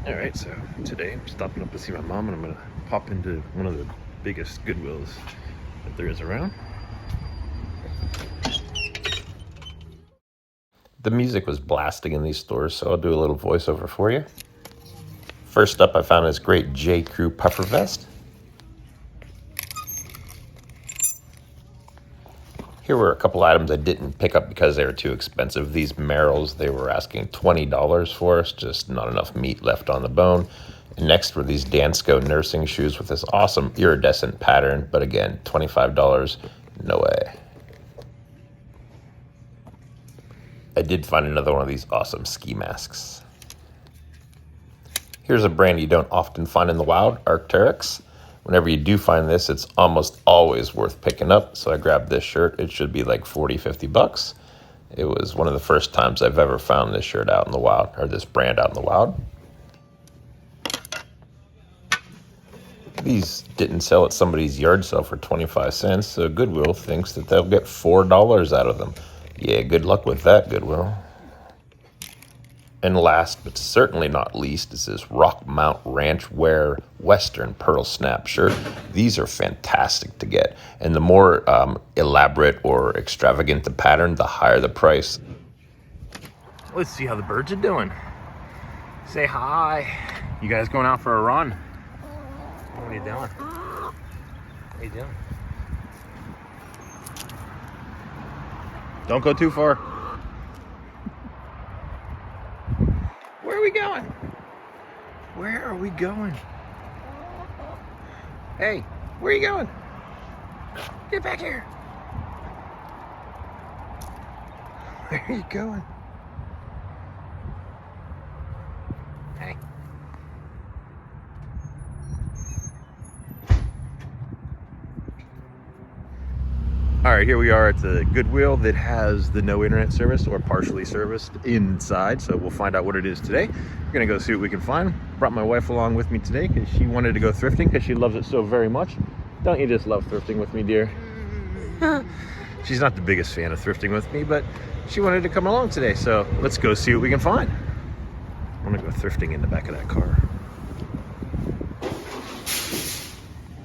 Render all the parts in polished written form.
All right, so today I'm stopping up to see my mom, and I'm gonna pop into one of the biggest Goodwills that there is around. The music was blasting in these stores, so I'll do a little voiceover for you. First up, I found this great J. Crew puffer vest. Here were a couple items I didn't pick up because they were too expensive. These Merrills, they were asking $20 for us, just not enough meat left on the bone. And next were these Dansko nursing shoes with this awesome iridescent pattern, but again, $25, no way. I did find another one of these awesome ski masks. Here's a brand you don't often find in the wild, Arc'teryx. Whenever you do find this, it's almost always worth picking up. So I grabbed this shirt. It should be like 40, 50 bucks. It was one of the first times I've ever found this shirt out in the wild, or this brand out in the wild. These didn't sell at somebody's yard sale for 25 cents, so Goodwill thinks that they'll get $4 out of them. Yeah, good luck with that, Goodwill. And last, but certainly not least, is this Rockmount Ranch Wear Western Pearl Snap shirt. These are fantastic to get. And the more elaborate or extravagant the pattern, the higher the price. Let's see how the birds are doing. Say hi. You guys going out for a run? What are you doing? What are you doing? Don't go too far. Where are we going? Where are we going? Hey, where are you going? Get back here. Where are you going? Hey. All right, here we are at the Goodwill that has the no internet service or partially serviced inside. So we'll find out what it is today. We're gonna go see what we can find. Brought my wife along with me today because she wanted to go thrifting because she loves it so very much. Don't you just love thrifting with me, dear? She's not the biggest fan of thrifting with me, but she wanted to come along today. So let's go see what we can find. I'm gonna go thrifting in the back of that car.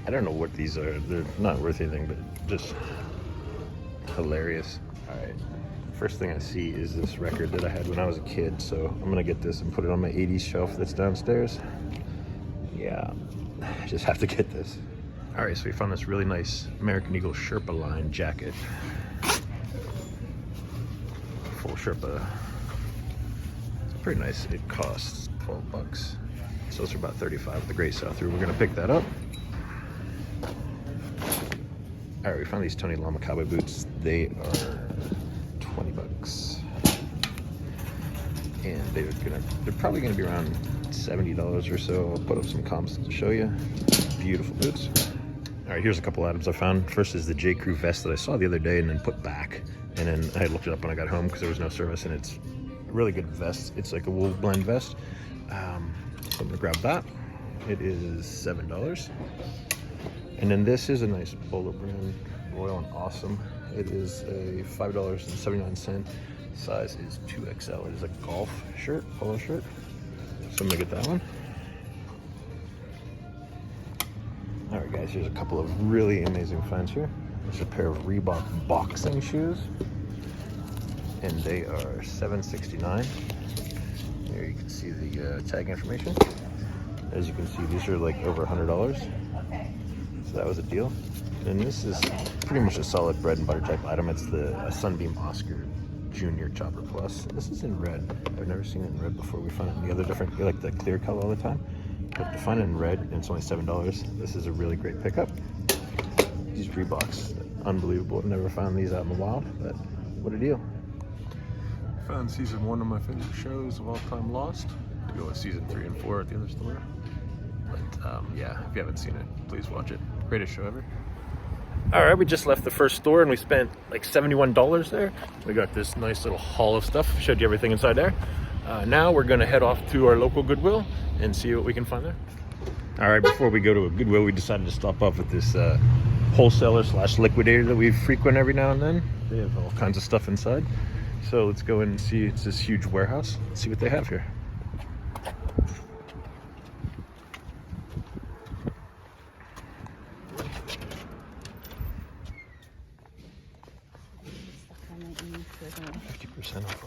I don't know what these are. They're not worth anything, but just hilarious. All right, first thing I see is this record that I had when I was a kid, so I'm gonna get this and put it on my 80s shelf that's downstairs. Yeah, I just have to get this. All right, so we found this really nice American Eagle Sherpa line jacket. Full Sherpa. It's pretty nice. It costs 12 bucks. So it's about 35 at the Great South Through. We're gonna pick that up. All right, we found these Tony Lama cowboy boots. They are 20 bucks. And they're probably gonna be around $70 or so. I'll put up some comps to show you. Beautiful boots. All right, here's a couple items I found. First is the J. Crew vest that I saw the other day and then put back. And then I looked it up when I got home because there was no service, and it's a really good vest. It's like a wool blend vest. So I'm gonna grab that. It is $7. And then this is a nice Polo brand, Royal and Awesome. It is a $5.79. Size is 2XL. It is a golf shirt, polo shirt. So I'm gonna get that one. All right, guys, here's a couple of really amazing finds here. There's a pair of Reebok boxing shoes, and they are $7.69. Here you can see the tag information. As you can see, these are like over $100. So that was a deal. And this is pretty much a solid bread and butter type item. It's the Sunbeam Oscar Junior Chopper Plus. This is in red. I've never seen it in red before. We find it in the other different, like the clear color all the time. But to find it in red, and it's only $7, this is a really great pickup. These Reeboks, unbelievable. I've never found these out in the wild, but what a deal. Found season 1 of my favorite shows of all time, Lost. To go with season 3 and 4 at the other store. But yeah, if you haven't seen it, please watch it. Greatest show ever. All right, we just left the first store and we spent like $71 there. We got this nice little haul of stuff. Showed you everything inside there. Now we're gonna head off to our local Goodwill and see what we can find there. All right, before we go to a Goodwill, we decided to stop off at this wholesaler / liquidator that we frequent every now and then. They have all kinds of stuff inside. So let's go in and see. It's this huge warehouse. Let's see what they have here.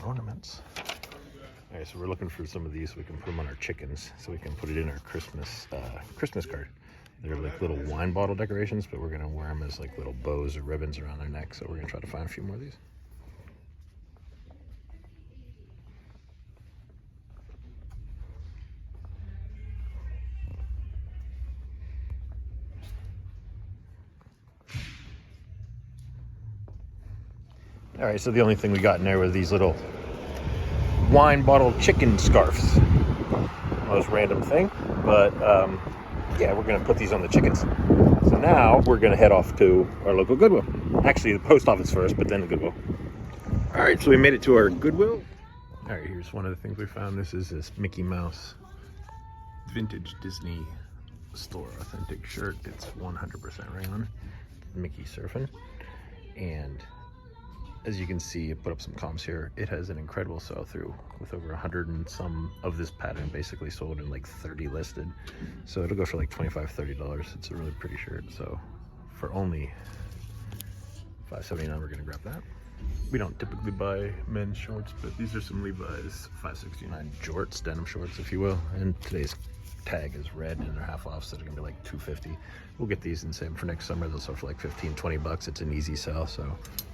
ornaments. All right, so we're looking for some of these so we can put them on our chickens, so we can put it in our Christmas card. They're like little wine bottle decorations, but we're gonna wear them as like little bows or ribbons around their neck. So we're gonna try to find a few more of these. All right, so the only thing we got in there were these little wine bottle chicken scarves. Most random thing, but yeah, we're gonna put these on the chickens. So now we're gonna head off to our local Goodwill. Actually, the post office first, but then the Goodwill. All right, so we made it to our Goodwill. All right, here's one of the things we found. This is this Mickey Mouse vintage Disney store authentic shirt. It's 100% rayon, Mickey surfing, and as you can see, it put up some comps here. It has an incredible sell-through with over 100 and some of this pattern basically sold and like 30 listed. So it'll go for like $25, $30. It's a really pretty shirt. So for only $5.79, we're gonna grab that. We don't typically buy men's shorts, but these are some Levi's $5.69 jorts, denim shorts, if you will. And today's tag is red and they're half off, so they're gonna be like $2.50. We'll get these and save them for next summer. They'll sell for like 15, 20 bucks. It's an easy sell, so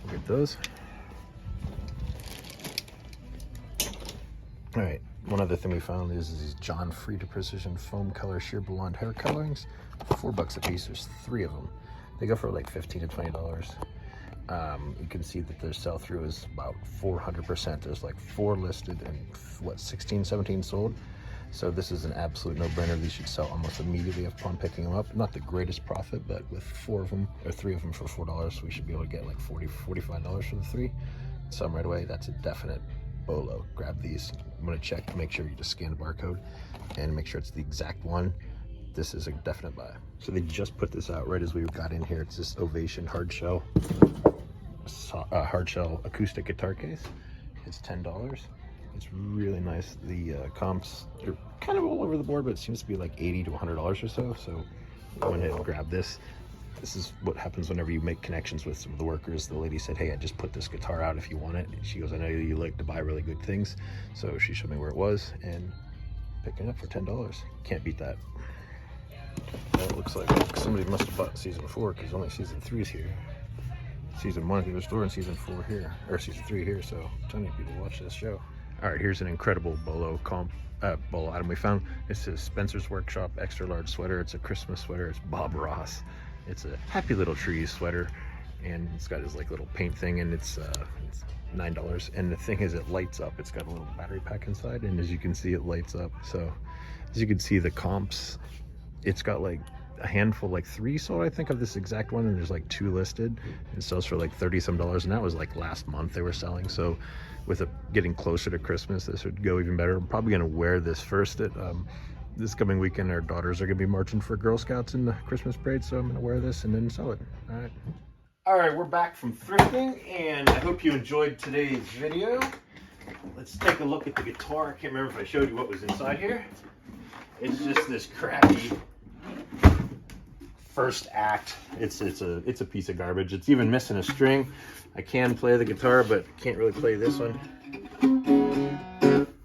we'll get those. All right, one other thing we found is these John Frieda Precision Foam Color Sheer Blonde Hair Colorings. $4 a piece, there's 3 of them. They go for like $15 to $20. You can see that their sell-through is about 400%. There's like 4 listed and what, 16, 17 sold. So this is an absolute no-brainer. These should sell almost immediately upon picking them up. Not the greatest profit, but with 4 of them, or 3 of them for $4, we should be able to get like $40, $45 for the 3. Sell them right away. That's a definite bolo. Grab these. I'm gonna check to make sure you just scan the barcode and make sure it's the exact one. This is a definite buy. So they just put this out right as we got in here. It's this Ovation hard shell acoustic guitar case. It's $10. It's really nice. The comps are kind of all over the board, but it seems to be like $80 to $100 or so. So I went ahead and grabbed this. This is what happens whenever you make connections with some of the workers. The lady said, hey, I just put this guitar out if you want it. She goes, I know you like to buy really good things. So she showed me where it was and picked it up for $10. Can't beat that. Well, it looks like somebody must have bought season 4 because only season 3 is here. Season 1 at the store and season 4 here, or season 3 here. So a ton of people watch this show. All right, here's an incredible bolo item we found. This is Spencer's Workshop extra large sweater. It's a Christmas sweater. It's Bob Ross. It's a Happy Little Trees sweater, and it's got his like little paint thing, and it's $9. And the thing is, it lights up. It's got a little battery pack inside, and as you can see, it lights up. So as you can see, the comps, it's got like a handful, like 3 sold, I think, of this exact one, and there's like 2 listed. It sells for like $30 some, and that was like last month they were selling. So with it getting closer to Christmas, this would go even better. I'm probably gonna wear this first at this coming weekend. Our daughters are gonna be marching for Girl Scouts in the Christmas parade, so I'm gonna wear this and then sell it. All right, we're back from thrifting, and I hope you enjoyed today's video. Let's take a look at the guitar. I can't remember if I showed you what was inside here. It's just this crappy first act. It's a piece of garbage. It's even missing a string. I can play the guitar, but can't really play this one.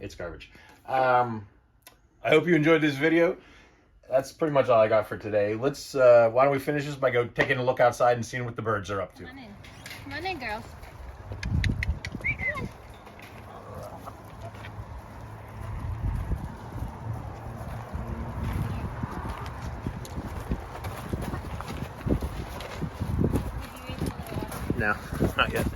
It's garbage. I hope you enjoyed this video. That's pretty much all I got for today. Let's why don't we finish this by taking a look outside and seeing what the birds are up to. Come on in, girls. No, not yet.